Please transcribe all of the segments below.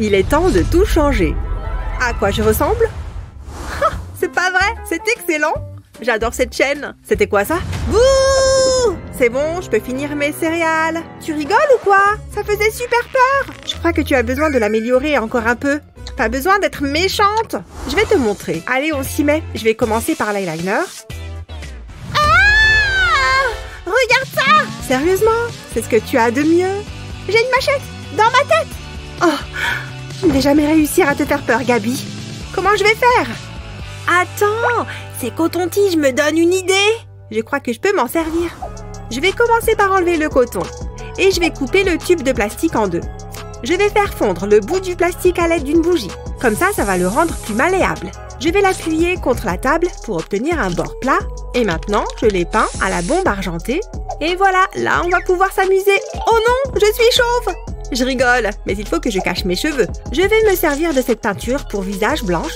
Il est temps de tout changer. À quoi je ressemble? Ah, c'est pas vrai, c'est excellent. J'adore cette chaîne. C'était quoi ça? Bouh! C'est bon, je peux finir mes céréales. Tu rigoles ou quoi? Ça faisait super peur. Je crois que tu as besoin de l'améliorer encore un peu. Pas besoin d'être méchante. Je vais te montrer. Allez, on s'y met. Je vais commencer par l'eyeliner. Ah! Regarde ça! Sérieusement? C'est ce que tu as de mieux? J'ai une machette dans ma tête. Oh, je ne vais jamais réussir à te faire peur, Gabi. Comment je vais faire? Attends, ces cotons-tiges me donnent une idée. Je crois que je peux m'en servir. Je vais commencer par enlever le coton. Et je vais couper le tube de plastique en deux. Je vais faire fondre le bout du plastique à l'aide d'une bougie. Comme ça va le rendre plus malléable. Je vais l'appuyer contre la table pour obtenir un bord plat. Et maintenant, je l'ai peint à la bombe argentée. Et voilà, là, on va pouvoir s'amuser. Oh non, je suis chauve! Je rigole, mais il faut que je cache mes cheveux. Je vais me servir de cette peinture pour visage blanche.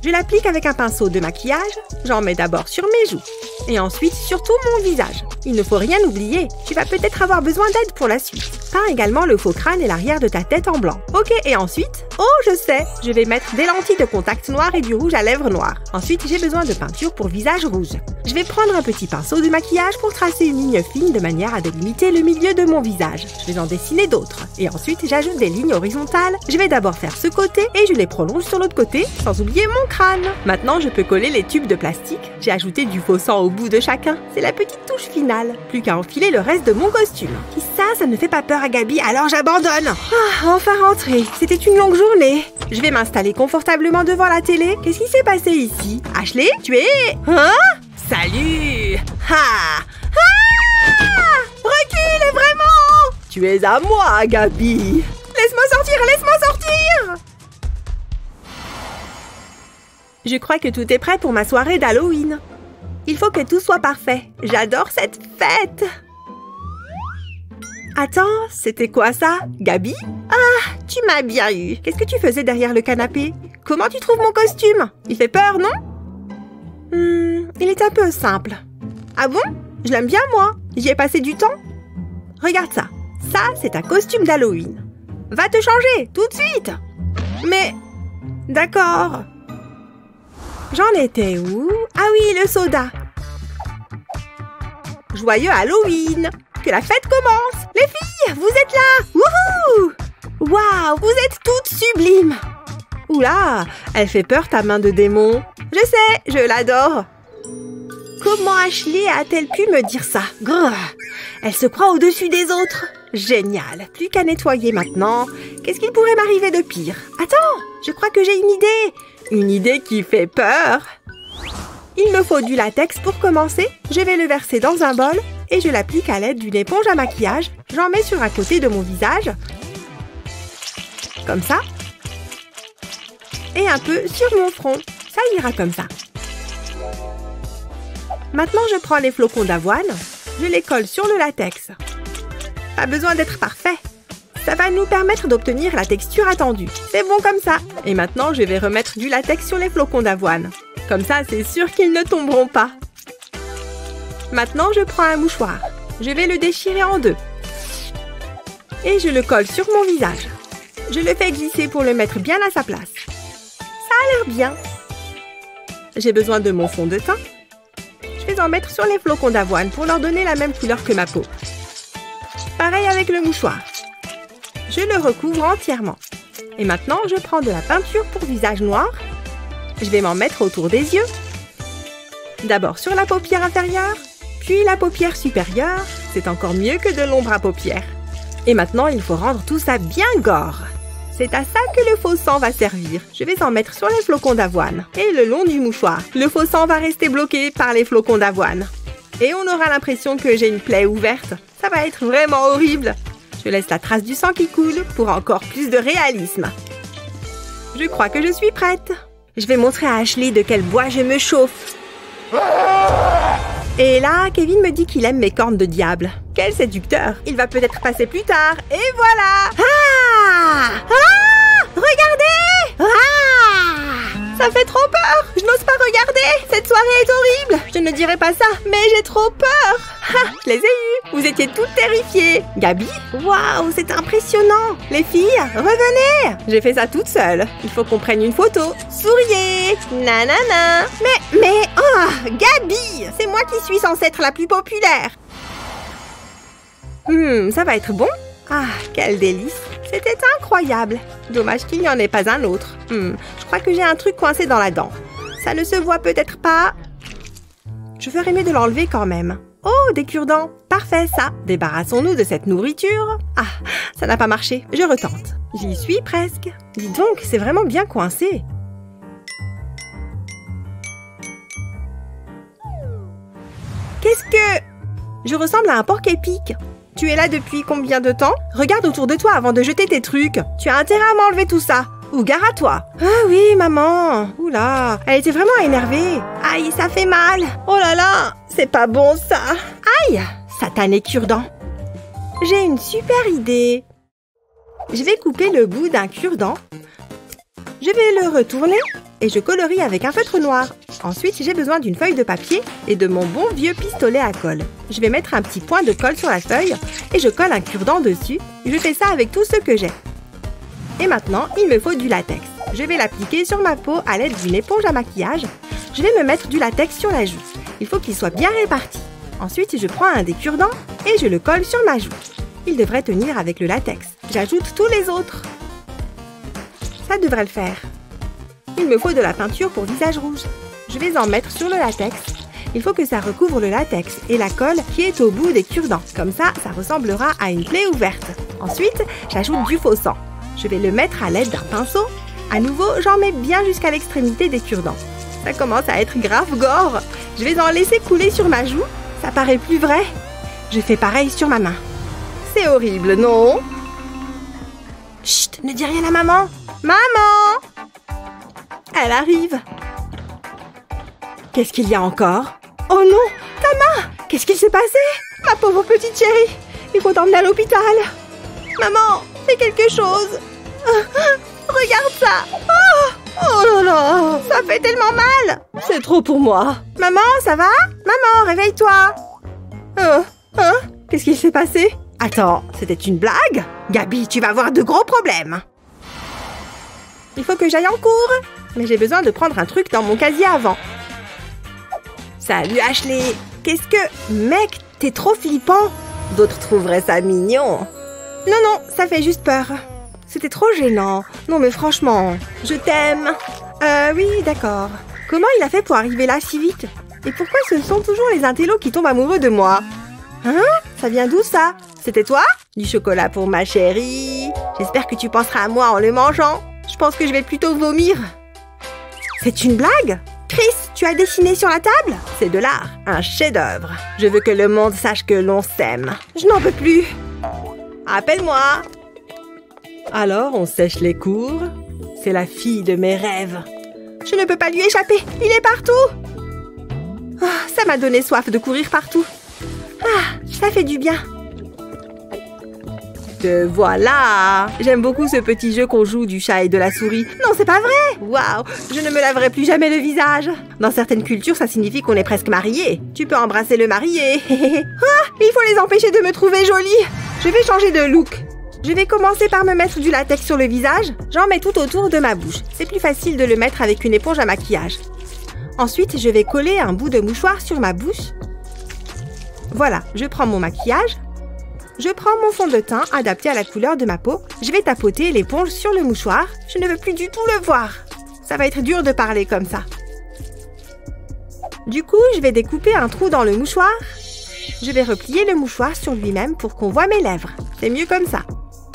Je l'applique avec un pinceau de maquillage. J'en mets d'abord sur mes joues. Et ensuite sur tout mon visage. Il ne faut rien oublier. Tu vas peut-être avoir besoin d'aide pour la suite. Peins également le faux crâne et l'arrière de ta tête en blanc. Ok, et ensuite? Oh, je sais! Je vais mettre des lentilles de contact noires et du rouge à lèvres noir. Ensuite, j'ai besoin de peinture pour visage rouge. Je vais prendre un petit pinceau de maquillage pour tracer une ligne fine de manière à délimiter le milieu de mon visage. Je vais en dessiner d'autres. Et ensuite, j'ajoute des lignes horizontales. Je vais d'abord faire ce côté et je les prolonge sur l'autre côté, sans oublier mon crâne. Maintenant, je peux coller les tubes de plastique. J'ai ajouté du faux sang au bout de chacun. C'est la petite touche finale. Plus qu'à enfiler le reste de mon costume. Si ça ne fait pas peur à Gabi, alors j'abandonne. Ah, enfin rentré. C'était une longue journée. Je vais m'installer confortablement devant la télé. Qu'est-ce qui s'est passé ici? Ashley, tu es... Hein? Salut! Ha! Ah! Recule, vraiment! Tu es à moi, Gabi! Laisse-moi sortir, laisse-moi sortir! Je crois que tout est prêt pour ma soirée d'Halloween. Il faut que tout soit parfait. J'adore cette fête! Attends, c'était quoi ça? Gabi? Ah, tu m'as bien eu. Qu'est-ce que tu faisais derrière le canapé? Comment tu trouves mon costume? Il fait peur, non? Il est un peu simple. Ah bon? Je l'aime bien, moi. J'y ai passé du temps. Regarde ça. Ça, c'est un costume d'Halloween. Va te changer, tout de suite. Mais... D'accord. J'en étais où? Ah oui, le soda. Joyeux Halloween! Que la fête commence! Les filles, vous êtes là! Wouhou! Waouh, vous êtes toutes sublimes! Oula, elle fait peur ta main de démon. Je sais, je l'adore. Comment Ashley a-t-elle pu me dire ça? Grrr, elle se croit au-dessus des autres. Génial, plus qu'à nettoyer maintenant. Qu'est-ce qu'il pourrait m'arriver de pire? Attends, je crois que j'ai une idée. Une idée qui fait peur. Il me faut du latex pour commencer. Je vais le verser dans un bol et je l'applique à l'aide d'une éponge à maquillage. J'en mets sur un côté de mon visage. Comme ça. Et un peu sur mon front. Ça ira comme ça. Maintenant, je prends les flocons d'avoine. Je les colle sur le latex. Pas besoin d'être parfait. Ça va nous permettre d'obtenir la texture attendue. C'est bon comme ça. Et maintenant, je vais remettre du latex sur les flocons d'avoine. Comme ça, c'est sûr qu'ils ne tomberont pas. Maintenant, je prends un mouchoir. Je vais le déchirer en deux. Et je le colle sur mon visage. Je le fais glisser pour le mettre bien à sa place. Ça a l'air bien. J'ai besoin de mon fond de teint. Je vais en mettre sur les flocons d'avoine pour leur donner la même couleur que ma peau. Pareil avec le mouchoir. Je le recouvre entièrement. Et maintenant, je prends de la peinture pour visage noir. Je vais m'en mettre autour des yeux. D'abord sur la paupière inférieure, puis la paupière supérieure. C'est encore mieux que de l'ombre à paupières. Et maintenant, il faut rendre tout ça bien gore. C'est à ça que le faux sang va servir. Je vais en mettre sur les flocons d'avoine et le long du mouchoir. Le faux sang va rester bloqué par les flocons d'avoine. Et on aura l'impression que j'ai une plaie ouverte. Ça va être vraiment horrible. Je laisse la trace du sang qui coule pour encore plus de réalisme. Je crois que je suis prête. Je vais montrer à Ashley de quel bois je me chauffe. Et là, Kevin me dit qu'il aime mes cornes de diable. Quel séducteur! Il va peut-être passer plus tard. Et voilà! Ah! Ah! Regardez! Ah! Ça fait trop peur! Je n'ose pas regarder! Cette soirée est horrible! Je ne dirai pas ça, mais j'ai trop peur! Je les ai eus. Vous étiez toutes terrifiées. Gabi? Waouh, c'est impressionnant. Les filles, revenez. J'ai fait ça toute seule. Il faut qu'on prenne une photo. Souriez. Nanana. Oh, Gabi, c'est moi qui suis censée être la plus populaire. Ça va être bon. Ah, quel délice. C'était incroyable. Dommage qu'il n'y en ait pas un autre. Je crois que j'ai un truc coincé dans la dent. Ça ne se voit peut-être pas. Je ferais mieux de l'enlever quand même. Oh, des cure-dents. Parfait, ça. Débarrassons-nous de cette nourriture. Ah, ça n'a pas marché. Je retente. J'y suis presque. Dis donc, c'est vraiment bien coincé. Qu'est-ce que... Je ressemble à un porc-épic. Tu es là depuis combien de temps? Regarde autour de toi avant de jeter tes trucs. Tu as intérêt à m'enlever tout ça. Ou gare à toi. Ah oui, maman. Oula, elle était vraiment énervée. Aïe, ça fait mal. Oh là là, c'est pas bon ça. Aïe, satané cure-dent. J'ai une super idée. Je vais couper le bout d'un cure-dent. Je vais le retourner et je colorie avec un feutre noir. Ensuite, j'ai besoin d'une feuille de papier et de mon bon vieux pistolet à colle. Je vais mettre un petit point de colle sur la feuille et je colle un cure-dent dessus. Je fais ça avec tout ce que j'ai. Et maintenant, il me faut du latex. Je vais l'appliquer sur ma peau à l'aide d'une éponge à maquillage. Je vais me mettre du latex sur la joue. Il faut qu'il soit bien réparti. Ensuite, je prends un des cure-dents et je le colle sur ma joue. Il devrait tenir avec le latex. J'ajoute tous les autres. Ça devrait le faire. Il me faut de la peinture pour visage rouge. Je vais en mettre sur le latex. Il faut que ça recouvre le latex et la colle qui est au bout des cure-dents. Comme ça ressemblera à une plaie ouverte. Ensuite, j'ajoute du faux sang. Je vais le mettre à l'aide d'un pinceau. À nouveau, j'en mets bien jusqu'à l'extrémité des cure-dents. Ça commence à être grave gore. Je vais en laisser couler sur ma joue. Ça paraît plus vrai. Je fais pareil sur ma main. C'est horrible, non? Chut, ne dis rien à maman. Maman! Elle arrive. Qu'est-ce qu'il y a encore? Oh non, ta main! Qu'est-ce qui s'est passé? Ma pauvre petite chérie. Il faut t'emmener à l'hôpital. Maman, fais quelque chose. Regarde ça. Oh là là, ça fait tellement mal. C'est trop pour moi. Maman, ça va? Maman, réveille-toi. Qu'est-ce qui s'est passé? Attends, c'était une blague? Gabi, tu vas avoir de gros problèmes. Il faut que j'aille en cours. Mais j'ai besoin de prendre un truc dans mon casier avant. Salut Ashley. Qu'est-ce que... Mec, t'es trop flippant. D'autres trouveraient ça mignon. Non, ça fait juste peur. C'était trop gênant. Non mais franchement, je t'aime. Oui, d'accord. Comment il a fait pour arriver là si vite? Et pourquoi ce sont toujours les intellos qui tombent amoureux de moi? Hein? Ça vient d'où ça? C'était toi? Du chocolat pour ma chérie. J'espère que tu penseras à moi en le mangeant. Je pense que je vais plutôt vomir. C'est une blague? Chris, tu as dessiné sur la table? C'est de l'art, un chef-d'œuvre. Je veux que le monde sache que l'on s'aime. Je n'en peux plus. Appelle-moi. Alors, on sèche les cours. C'est la fille de mes rêves. Je ne peux pas lui échapper. Il est partout. Oh, ça m'a donné soif de courir partout. Ah, ça fait du bien. Te voilà. J'aime beaucoup ce petit jeu qu'on joue du chat et de la souris. Non, c'est pas vrai. Waouh, je ne me laverai plus jamais le visage. Dans certaines cultures, ça signifie qu'on est presque mariés. Tu peux embrasser le marié. Ah, il faut les empêcher de me trouver jolie. Je vais changer de look. Je vais commencer par me mettre du latex sur le visage. J'en mets tout autour de ma bouche. C'est plus facile de le mettre avec une éponge à maquillage. Ensuite, je vais coller un bout de mouchoir sur ma bouche. Voilà, je prends mon maquillage. Je prends mon fond de teint adapté à la couleur de ma peau. Je vais tapoter l'éponge sur le mouchoir. Je ne veux plus du tout le voir. Ça va être dur de parler comme ça. Du coup, je vais découper un trou dans le mouchoir. Je vais replier le mouchoir sur lui-même pour qu'on voit mes lèvres. C'est mieux comme ça.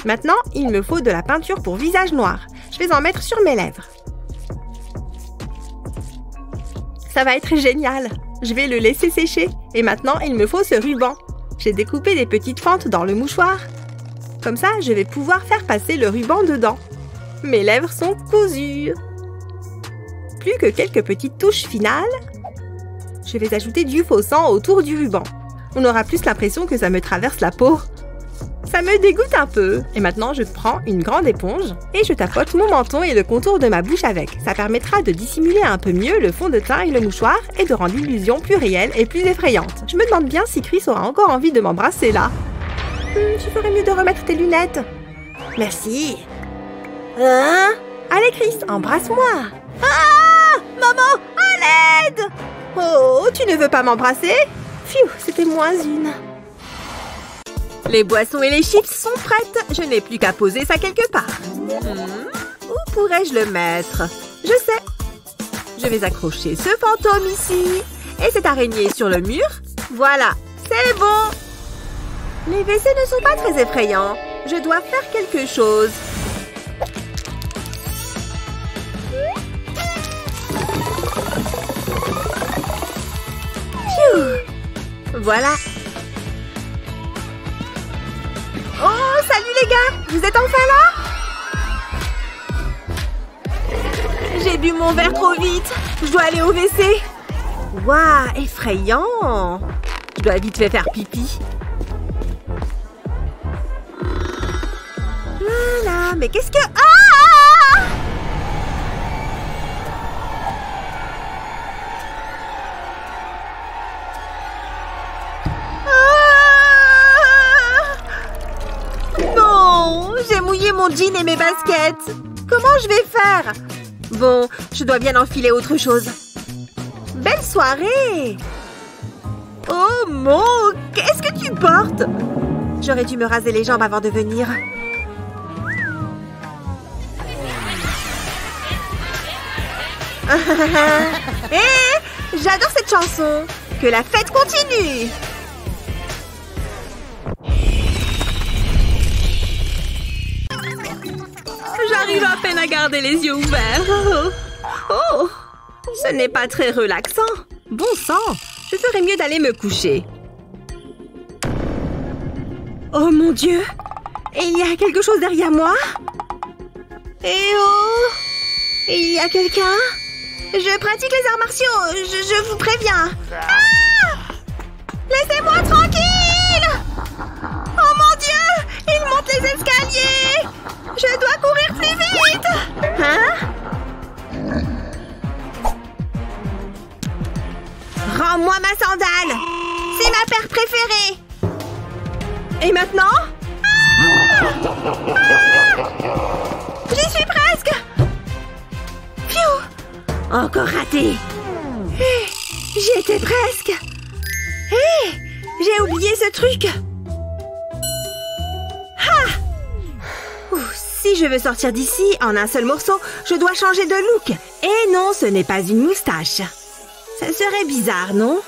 Maintenant, il me faut de la peinture pour visage noir. Je vais en mettre sur mes lèvres. Ça va être génial. Je vais le laisser sécher. Et maintenant, il me faut ce ruban. J'ai découpé des petites fentes dans le mouchoir. Comme ça, je vais pouvoir faire passer le ruban dedans. Mes lèvres sont cousues. Plus que quelques petites touches finales. Je vais ajouter du faux sang autour du ruban. On aura plus l'impression que ça me traverse la peau. Ça me dégoûte un peu. Et maintenant, je prends une grande éponge et je tapote mon menton et le contour de ma bouche avec. Ça permettra de dissimuler un peu mieux le fond de teint et le mouchoir et de rendre l'illusion plus réelle et plus effrayante. Je me demande bien si Chris aura encore envie de m'embrasser là. Tu ferais mieux de remettre tes lunettes. Merci. Hein? Allez Chris, embrasse-moi. Ah! Maman, à l'aide! Oh, tu ne veux pas m'embrasser? Pfiou, c'était moins une. Les boissons et les chips sont prêtes. Je n'ai plus qu'à poser ça quelque part. Où pourrais-je le mettre? Je sais. Je vais accrocher ce fantôme ici. Et cette araignée sur le mur. Voilà, c'est bon. Les WC ne sont pas très effrayants. Je dois faire quelque chose. Pfiou. Voilà. Oh, salut les gars! Vous êtes enfin là? J'ai bu mon verre trop vite. Je dois aller au WC. Waouh, effrayant! Je dois vite faire pipi. Voilà, mais qu'est-ce que... Ah! Non, j'ai mouillé mon jean et mes baskets. Comment je vais faire? Bon, je dois bien enfiler autre chose. Belle soirée! Oh mon, qu'est-ce que tu portes? J'aurais dû me raser les jambes avant de venir. Hé, j'adore cette chanson. Que la fête continue. J'arrive à peine à garder les yeux ouverts. Oh, ce n'est pas très relaxant. Bon sang, je ferais mieux d'aller me coucher. Oh mon Dieu, il y a quelque chose derrière moi? Eh oh, il y a quelqu'un? Je pratique les arts martiaux, je vous préviens. Ah! Laissez-moi tranquille! Oh mon Dieu, il monte les escaliers! Je dois courir plus vite! Hein? Rends-moi ma sandale! C'est ma paire préférée! Et maintenant? Ah! Ah! J'y suis presque! Pfiou! Encore raté! J'y étais presque! Hé! J'ai oublié ce truc! Ha! Si je veux sortir d'ici en un seul morceau, je dois changer de look. Et non, ce n'est pas une moustache. Ça serait bizarre, non?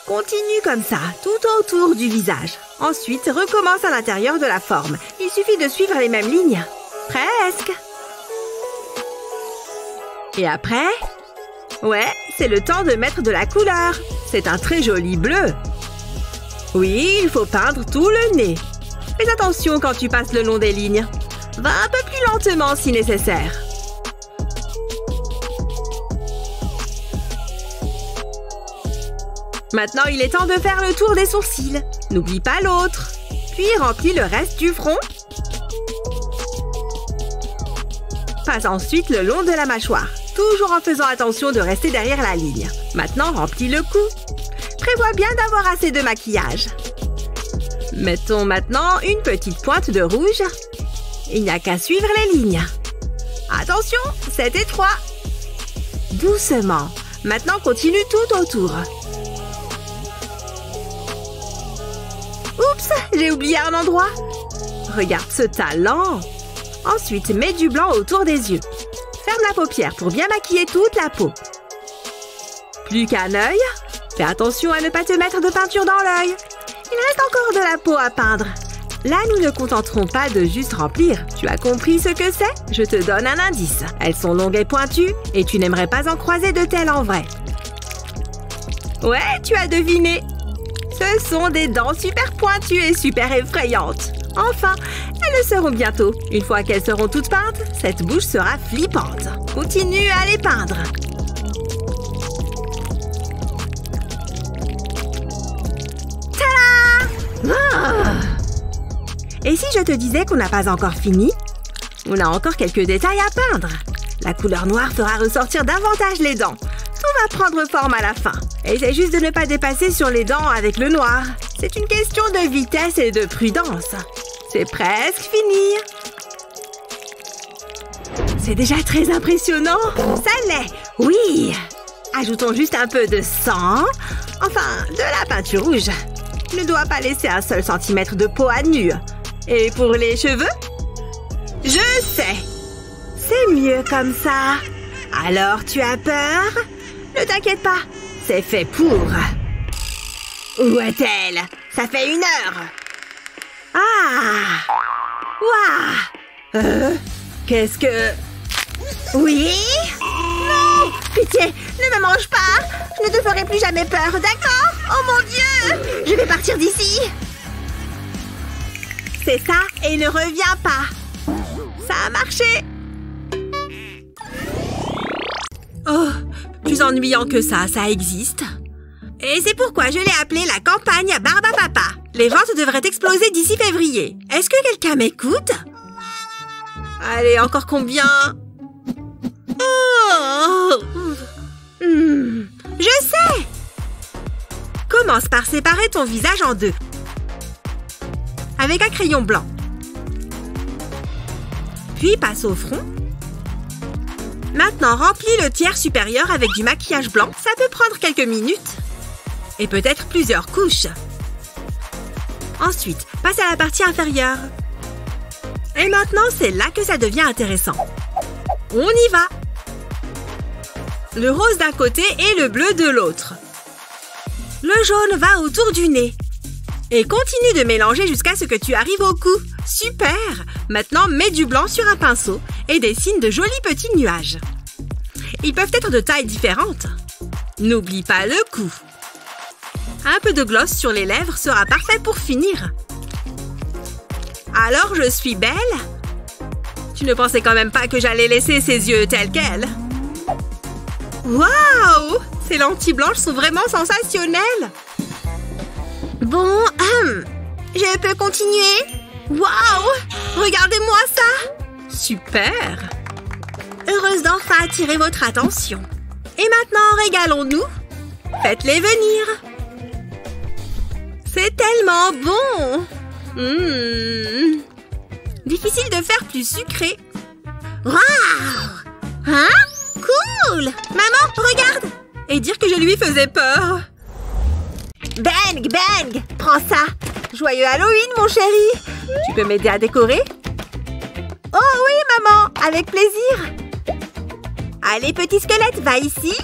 Continue comme ça, tout autour du visage. Ensuite, recommence à l'intérieur de la forme. Il suffit de suivre les mêmes lignes. Presque. Et après? Ouais, c'est le temps de mettre de la couleur. C'est un très joli bleu. Oui, il faut peindre tout le nez. Fais attention quand tu passes le long des lignes. Va un peu plus lentement si nécessaire. Maintenant, il est temps de faire le tour des sourcils. N'oublie pas l'autre. Puis remplis le reste du front. Passe ensuite le long de la mâchoire, toujours en faisant attention de rester derrière la ligne. Maintenant, remplis le cou. Prévois bien d'avoir assez de maquillage. Mettons maintenant une petite pointe de rouge. Il n'y a qu'à suivre les lignes. Attention, c'est étroit. Doucement. Maintenant, continue tout autour. Oups, j'ai oublié un endroit. Regarde ce talent. Ensuite, mets du blanc autour des yeux. Ferme la paupière pour bien maquiller toute la peau. Plus qu'un œil. Fais attention à ne pas te mettre de peinture dans l'œil. Il reste encore de la peau à peindre. Là, nous ne contenterons pas de juste remplir. Tu as compris ce que c'est? Je te donne un indice. Elles sont longues et pointues et tu n'aimerais pas en croiser de telles en vrai. Ouais, tu as deviné. Ce sont des dents super pointues et super effrayantes. Enfin, elles le seront bientôt. Une fois qu'elles seront toutes peintes, cette bouche sera flippante. Continue à les peindre. Tada! Ah! Et si je te disais qu'on n'a pas encore fini? On a encore quelques détails à peindre. La couleur noire fera ressortir davantage les dents. Tout va prendre forme à la fin. Essaie juste de ne pas dépasser sur les dents avec le noir. C'est une question de vitesse et de prudence. C'est presque fini. C'est déjà très impressionnant. Ça l'est, oui. Ajoutons juste un peu de sang. Enfin, de la peinture rouge. Ne dois pas laisser un seul centimètre de peau à nu. Et pour les cheveux? Je sais. C'est mieux comme ça. Alors, tu as peur? Ne t'inquiète pas. C'est fait pour. Où est-elle? Ça fait 1 heure. Ah! Waouh! Qu'est-ce que... Oui? Non! Pitié, ne me mange pas! Je ne te ferai plus jamais peur, d'accord? Oh mon Dieu! Je vais partir d'ici! C'est ça, et ne reviens pas! Ça a marché! Oh, plus ennuyant que ça existe. Et c'est pourquoi je l'ai appelé la campagne à Barbapapa. Les ventes devraient exploser d'ici février. Est-ce que quelqu'un m'écoute? Allez, encore combien? Oh Je sais! Commence par séparer ton visage en 2. Avec un crayon blanc. Puis passe au front. Maintenant, remplis le tiers supérieur avec du maquillage blanc. Ça peut prendre quelques minutes. Et peut-être plusieurs couches. Ensuite, passe à la partie inférieure. Et maintenant, c'est là que ça devient intéressant. On y va! Le rose d'un côté et le bleu de l'autre. Le jaune va autour du nez. Et continue de mélanger jusqu'à ce que tu arrives au cou. Super! Maintenant, mets du blanc sur un pinceau et dessine de jolis petits nuages. Ils peuvent être de tailles différentes. N'oublie pas le cou. Un peu de gloss sur les lèvres sera parfait pour finir. Alors, je suis belle? Tu ne pensais quand même pas que j'allais laisser ses yeux tels quels? Waouh! Ces lentilles blanches sont vraiment sensationnelles! Bon, je peux continuer? Waouh! Regardez-moi ça! Super! Heureuse d'enfin attirer votre attention. Et maintenant, régalons-nous. Faites-les venir. C'est tellement bon! Difficile de faire plus sucré. Waouh! Hein? Cool! Maman, regarde! Et dire que je lui faisais peur. Bang, bang! Prends ça! Joyeux Halloween, mon chéri! Tu peux m'aider à décorer? Oh oui, maman! Avec plaisir! Allez, petit squelette, va ici!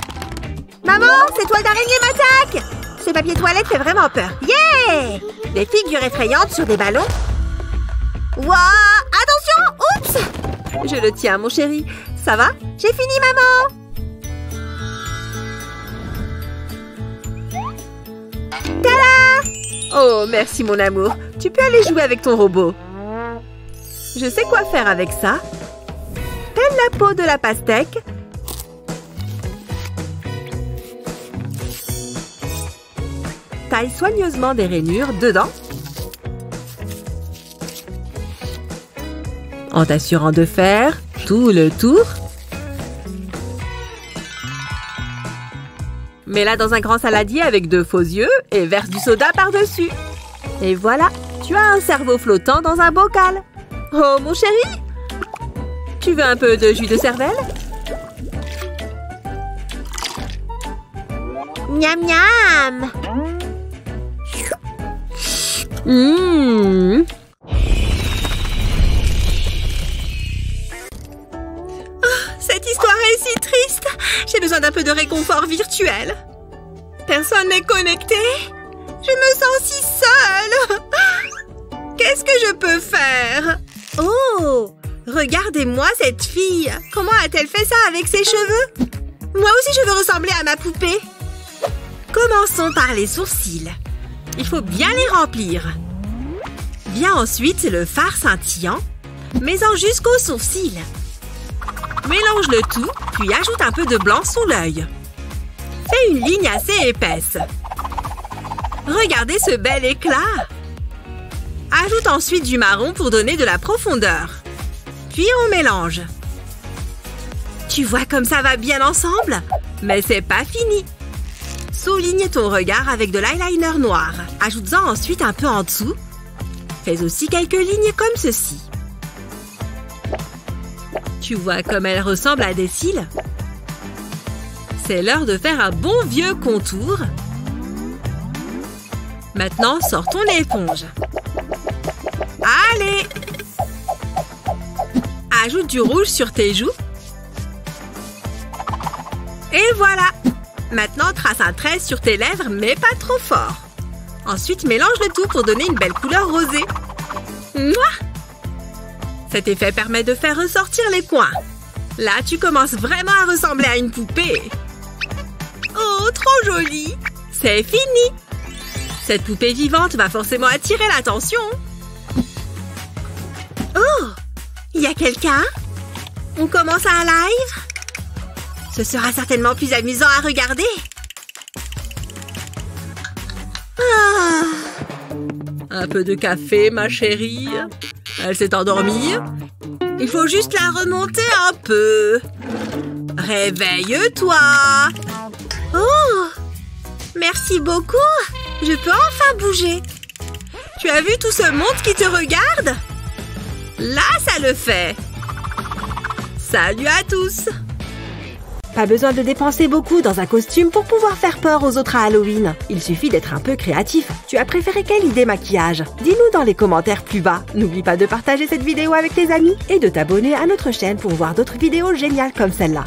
Maman, ces toiles d'araignée m'attaquent! Ce papier toilette fait vraiment peur. Yeah! Des figures effrayantes sur des ballons. Waouh! Attention! Oups! Je le tiens, mon chéri. Ça va? J'ai fini, maman! Tada! Oh, merci, mon amour. Tu peux aller jouer avec ton robot. Je sais quoi faire avec ça. Pèle la peau de la pastèque. Taille soigneusement des rainures dedans. En t'assurant de faire tout le tour. Mets-la dans un grand saladier avec 2 faux yeux et verse du soda par-dessus. Et voilà, tu as un cerveau flottant dans un bocal. Oh, mon chéri! Tu veux un peu de jus de cervelle? Miam miam! Cette histoire est si triste. J'ai besoin d'un peu de réconfort virtuel. Personne n'est connecté. Je me sens si seule. Qu'est-ce que je peux faire? Oh! Regardez-moi cette fille. Comment a-t-elle fait ça avec ses cheveux? Moi aussi, je veux ressembler à ma poupée. Commençons par les sourcils. Il faut bien les remplir. Vient ensuite le fard scintillant. Mets-en jusqu'aux sourcils. Mélange le tout, puis ajoute un peu de blanc sous l'œil. Fais une ligne assez épaisse. Regardez ce bel éclat. Ajoute ensuite du marron pour donner de la profondeur. Puis on mélange. Tu vois comme ça va bien ensemble? Mais c'est pas fini. Souligne ton regard avec de l'eyeliner noir. Ajoute-en ensuite un peu en dessous. Fais aussi quelques lignes comme ceci. Tu vois comme elles ressemblent à des cils? C'est l'heure de faire un bon vieux contour. Maintenant, sors ton éponge. Allez! Ajoute du rouge sur tes joues. Et voilà! Maintenant, trace un trait sur tes lèvres, mais pas trop fort. Ensuite, mélange le tout pour donner une belle couleur rosée. Mouah! Cet effet permet de faire ressortir les coins. Là, tu commences vraiment à ressembler à une poupée. Oh, trop jolie! C'est fini! Cette poupée vivante va forcément attirer l'attention. Oh! Il y a quelqu'un? On commence un live? Ce sera certainement plus amusant à regarder. Ah. Un peu de café, ma chérie. Elle s'est endormie. Il faut juste la remonter un peu. Réveille-toi. Oh! Merci beaucoup. Je peux enfin bouger. Tu as vu tout ce monde qui te regarde? Là, ça le fait. Salut à tous. Pas besoin de dépenser beaucoup dans un costume pour pouvoir faire peur aux autres à Halloween. Il suffit d'être un peu créatif. Tu as préféré quelle idée maquillage? Dis-nous dans les commentaires plus bas. N'oublie pas de partager cette vidéo avec tes amis et de t'abonner à notre chaîne pour voir d'autres vidéos géniales comme celle-là.